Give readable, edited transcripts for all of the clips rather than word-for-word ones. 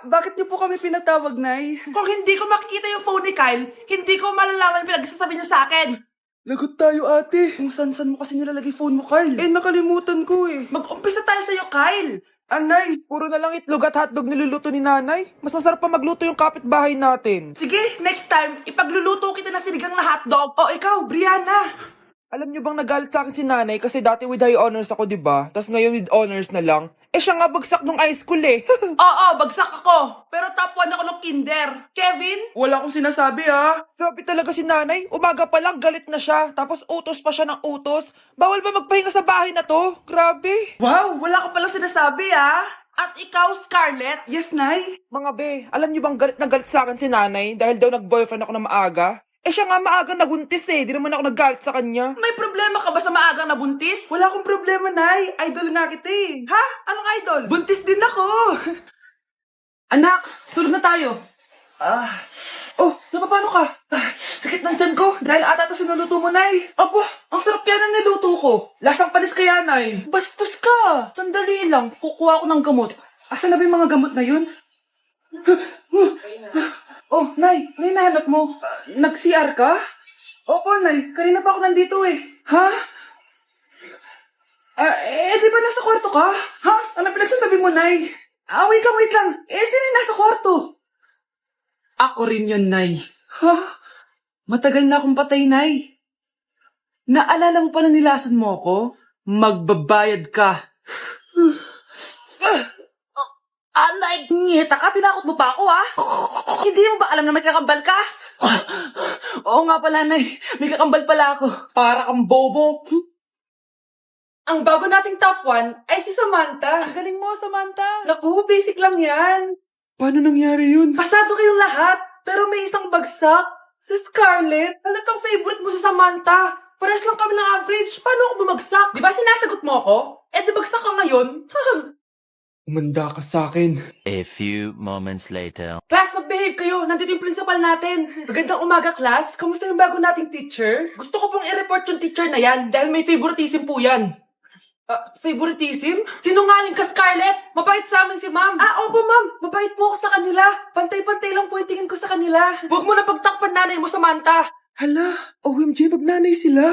Bakit niyo po kami pinatawag, Nay? Kung hindi ko makikita yung phone ni Kyle, hindi ko malalaman pinagsasabi niyo sa akin. Lagot tayo, ate. Kung san-san mo kasi nilalagay phone mo, Kyle. Nakalimutan ko eh. Mag-umpisa tayo sa'yo, Kyle. Anay, puro na lang itlog at hotdog niluluto ni nanay. Mas masarap pa magluto yung kapitbahay natin. Sige, next time, ipagluluto kita na sinigang na hotdog. O ikaw, Brianna. Alam niyo bang nagalit sa akin si nanay kasi dati with high honors ako, di ba? Tapos ngayon with honors na lang. Siya nga bagsak nung high school eh. Oo, bagsak ako. Pero top 1 ako ng kinder. Kevin? Wala akong sinasabi ha. Grabe talaga si nanay. Umaga pa lang galit na siya. Tapos utos pa siya ng utos. Bawal ba magpahinga sa bahay na to? Grabe. Wow, wala ka palang sinasabi At ikaw, Scarlett? Yes, Nay. Mga be, alam niyo bang galit na galit sa akin si nanay dahil daw nag-boyfriend ako na maaga? Siya nga maagang nabuntis eh. Di naman ako nagalit sa kanya. May problema ka ba sa maagang nabuntis? Wala akong problema, Nay. Idol nga kita eh. Ha? Anong idol? Buntis din ako. Anak, tulog na tayo. Oh, napapano ka? Sakit ng tiyan ko dahil ata ito sinuluto mo, Nay. Aba, ang sarap kaya ng niluto ko. Lasang panis kaya, Nay. Bastos ka. Sandali lang, kukuha ko ng gamot. Asan na ba yung mga gamot na yun? Oh, Nay, ano yung nahanap mo? Nag-CR ka? Opo, Nay. Kanina pa ako nandito eh. Ha? Di ba nasa kwarto ka? Ha? Ano pinagsasabi mo, Nay? Wait lang. Sino yung nasa kwarto? Ako rin yun, Nay. Ha? Matagal na akong patay, Nay. Naalala mo pa na nilasan mo ako? Magbabayad ka. Nay, ngita ka, tinakot mo pa ako, Hindi mo ba alam na may kakambal ka? Oo nga pala, Nay. May kakambal pala ako. Para kang bobo. Ang bago nating top 1 ay si Samantha. Ang galing mo, Samantha. Naku, basic lang yan. Paano nangyari yun? Pasado kayong lahat, pero may isang bagsak. Si Scarlett. Halatang favorite mo si Samantha. Pares lang kami ng average. Paano ako bumagsak? Di ba sinasagot mo ako? Di bagsak ka ngayon? Umanda ka sa akin. A few moments later. Class, mag-behave kayo. Nandito yung principal natin. Magandang umaga, class. Kamusta yung bago nating teacher? Gusto ko pong i-report yung teacher na yan dahil may favoritism po yan. Favoritism? Sinungaling ka, Scarlett! Mabait sa amin si ma'am! Opo, ma'am. Mabait po ako sa kanila. Pantay-pantay lang po yung tingin ko sa kanila. Huwag mo na pagtakpan nanay mo, Samantha! Hala, OMG, magnanay sila.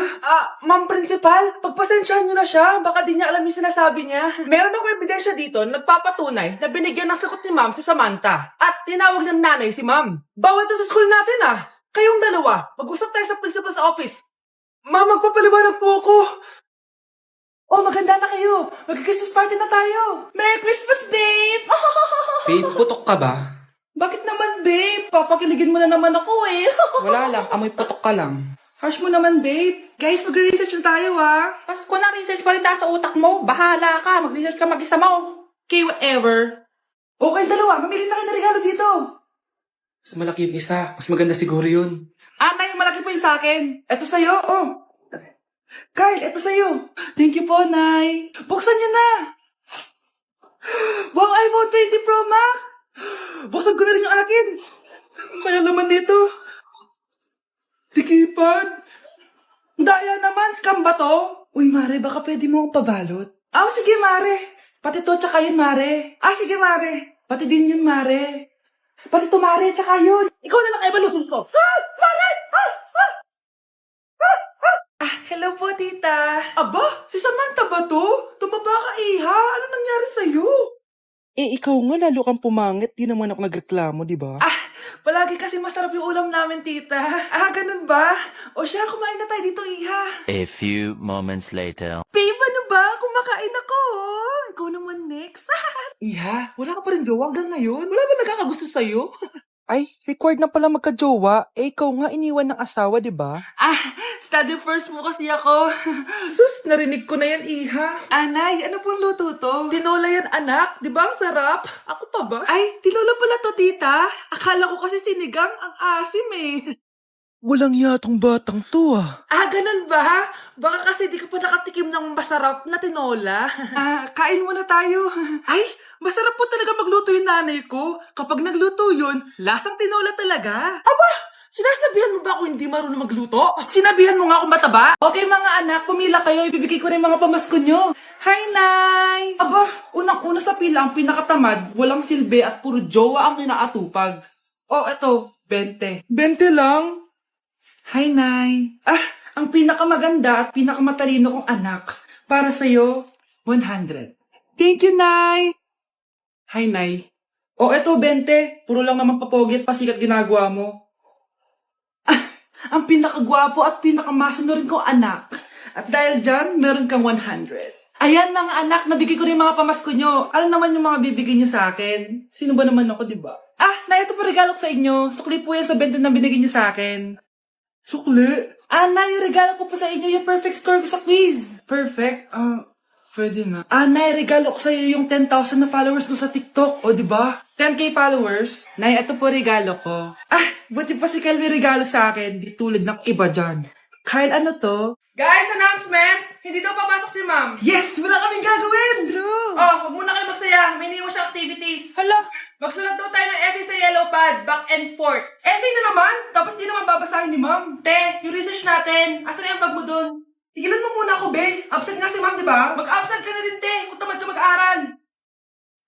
Ma'am Principal, pagpasensyahan niyo na siya. Baka di niya alam yung sinasabi niya. Meron akong ebidensya dito na nagpapatunay na binigyan ng sagot ni ma'am si Samantha. At tinawag ng nanay si ma'am. Bawal to sa school natin Kayong dalawa, mag-usap tayo sa principal's office. Ma'am, magpapaliwanag po ako. Oh, maganda na kayo. Mag-Christmas party na tayo. Merry Christmas, babe! Babe, putok ka ba? Bakit naman, babe? Papakiligin mo na naman ako eh. Wala lang, amoy putok ka lang. Harsh mo naman, babe. Guys, mag-research na tayo, Pasko na research pa rin nasa utak mo. Bahala ka. Mag-research ka mag-isa mo. Okay, whatever. Okay, dalawa. Mamili na kayo ng regalo dito. Mas malaki yung isa. Mas maganda siguro yun. Nay, malaki po yung sa akin. Eto sa'yo, Kyle, eto sa'yo. Thank you po, Nay. Buksan niyo na. Wow, iPhone 20 Pro Max. Buksan ko na rin yung akin. Kaya naman dito. Tikipan. Daya naman, scam ba to? Uy, Mare, baka pwede mo akong pabalot. Sige, Mare. Pati to, tsaka yun, Mare. Sige, Mare. Pati din yun, Mare. Pati to, Mare, tsaka yun. Ikaw na lang kayo malusong ko. Mare! Hello po, tita. Aba, si Samantha ba to? Tumaba ka, Iha. Ano nangyari sa'yo? Ikaw nga lalo kang pumangit. Di naman ako nagreklamo, di ba? Palagi kasi masarap yung ulam namin, tita. Ganun ba? O siya, kumain na tayo dito, Iha. A few moments later. Babe, ano ba? Kumakain ako. Ikaw naman next. Iha, wala ka pa rin jowa hanggang ngayon? Wala ba nagkakagusto sa'yo? Ay, required na pala magka-jowa. Ikaw nga iniwan ng asawa, di ba? Study first mo kasi ako. Sus, narinig ko na yan, Iha. Anay, ano pong luto to? Tinola yan, anak. Di ba ang sarap? Ako pa ba? Ay, tinola pala to, tita. Akala ko kasi sinigang ang asim eh. Walang yatong batang to Ganun ba? Baka kasi di ka pa nakatikim ng masarap na tinola. Kain muna tayo. Ay, masarap po talaga magluto yung nanay ko. Kapag nagluto yun, lasang tinola talaga. Aba, Sinasabihan mo ba ako hindi marunong magluto? Sinabihan mo nga akong mataba? Okay mga anak, pumila kayo. Ibibigay ko rin mga pamasko nyo. Hi, Nay! Aba, unang-una sa pila ang pinakatamad, walang silbi at puro jowa ang kinaatupag. Oh, eto, 20. 20 lang? Hi, Nay. Ang pinakamaganda at pinakamatalino kong anak. Para sa'yo, 100. Thank you, Nay! Hi, Nay. Oh, eto, 20. Puro lang naman papogi at pasikat ginagawa mo. Ang pinakagwapo at pinakamasino rin kong anak. At dahil dyan, meron kang 100. Ayan mga anak, nabigay ko rin mga pamasko nyo. Ano naman yung mga bibigay nyo sa akin? Sino ba naman ako, diba? Na ito pa regalo ko sa inyo. Sukli po yan sa 20 na binigay nyo sa akin. Sukli? Na yung regalo ko po sa inyo, yung perfect score ko sa quiz. Perfect? Pwede na. Nay, regalo ko sa iyo yung 10,000 na followers ko sa TikTok. O, diba? 10K followers. Nay, ito po regalo ko. Buti pa si Kyle may regalo sa akin. Di tulad ng iba dyan. Kyle, ano to? Guys, announcement! Hindi daw papasok si ma'am. Yes! Wala kaming gagawin! True! Huwag muna kayo magsaya. May iniwan siya activities. Hala! Magsulat daw tayo ng essay sa yellow pad, back and forth. Essay na naman? Tapos di naman babasahin ni ma'am. Te, yung research natin. Asan na yung bag mo dun? Tigilan mo muna ako, be. Absent nga si ma'am, di ba? Mag-absent ka na din, te. Kung tamad ka mag-aaral.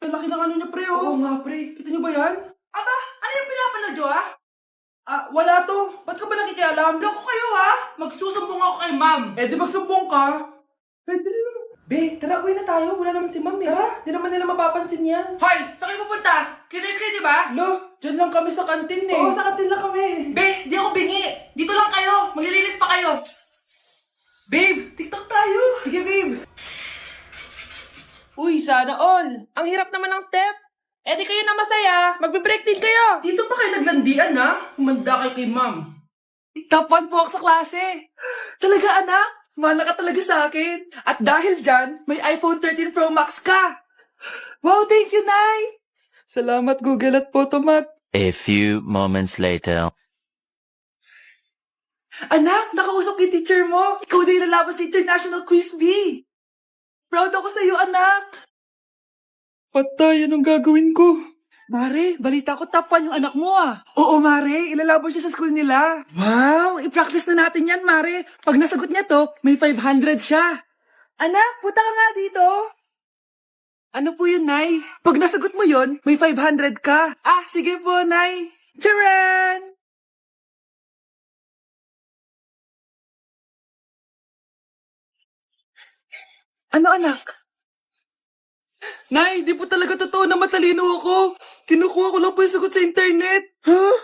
Ang laki ng ano niya, pre, oh. Oo nga, pre. Kita niyo ba yan? Aba, ano yung pinapanood nyo, ha? Wala to. Ba't ka ba nakikialam? Loko kayo, ha? Magsusumbong ako kay ma'am. Di magsumbong ka. Pwede na. Be, tara, uwi na tayo. Wala naman si ma'am, eh. Tara, di naman nila mapapansin yan. Hoy, saan kayo pupunta? Kiners kayo, di ba? Lo, dyan lang kami sa kantin, eh. Oo, sa kantin lang kami. Be, di ako bingi. Dito lang kayo. Maglilinis pa kayo. Babe, TikTok tayo. Sige, babe. Uy, sana all. Ang hirap naman ng step. Di kayo na masaya. Magbe-break din kayo. Dito pa kayo naglandian, ha? Humanda kayo kay ma'am. Top 1 po ako sa klase. Talaga, anak? Mahal ka talaga sa akin. At dahil dyan, may iPhone 13 Pro Max ka. Wow, thank you, Nay. Salamat, Google at Photomat. A few moments later. Anak, nakausap yung teacher mo. Ikaw na yung lalaban sa International Quiz Bee. Proud ako sa'yo, anak. Patay, anong gagawin ko? Mare, balita ko top 1 yung anak mo, ah. Oo, Mare, ilalaban siya sa school nila. Wow, i-practice na natin yan, Mare. Pag nasagot niya to, may 500 siya. Anak, punta ka nga dito. Ano po yun, Nay? Pag nasagot mo yun, may 500 ka. Sige po, Nay. Charan! Ano, anak? Nay, di po talaga totoo na matalino ako. Kinukuha ko lang po yung sagot sa internet. Huh?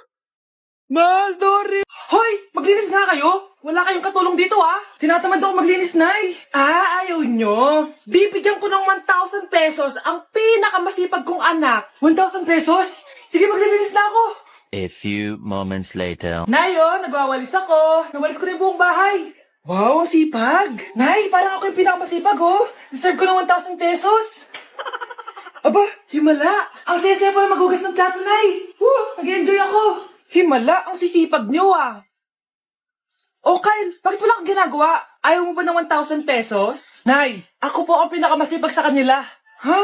Ma, sorry. Hoy, maglinis nga kayo. Wala kayong katulong dito, ha? Tinatamad ako maglinis, Nay. Ayaw nyo. Bibigyan ko ng 1,000 pesos ang pinakamasipag kong anak. 1,000 pesos? Sige, maglilinis na ako. A few moments later. Nay, nagwawalis ako. Nawalis ko na yung buong bahay. Wow, ang sipag. Nay, parang ako yung pinakamasipag, oh. Deserve ko ng 1,000 pesos. Aba, himala. Ang saya-saya pa maghugas ng plato, Nay. Nag-enjoy ako. Himala, ang sisipag niyo, ah. Oh, Kyle, bakit wala kang ginagawa? Ayaw mo ba ng 1,000 pesos? Nay, ako po ang pinakamasipag sa kanila. Ha?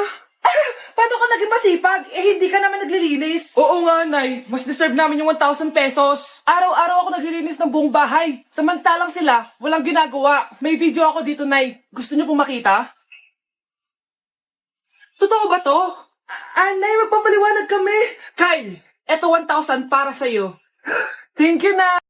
Paano ka naging masipag? Hindi ka naman naglilinis. Oo nga, Nay. Mas deserve namin yung 1,000 pesos. Araw-araw ako naglilinis ng buong bahay. Samantalang sila, walang ginagawa. May video ako dito, Nay. Gusto niyo pong makita? Totoo ba to? Nay, magpapaliwanag kami. Kyle, eto 1,000 para sa'yo. Thank you, Nay.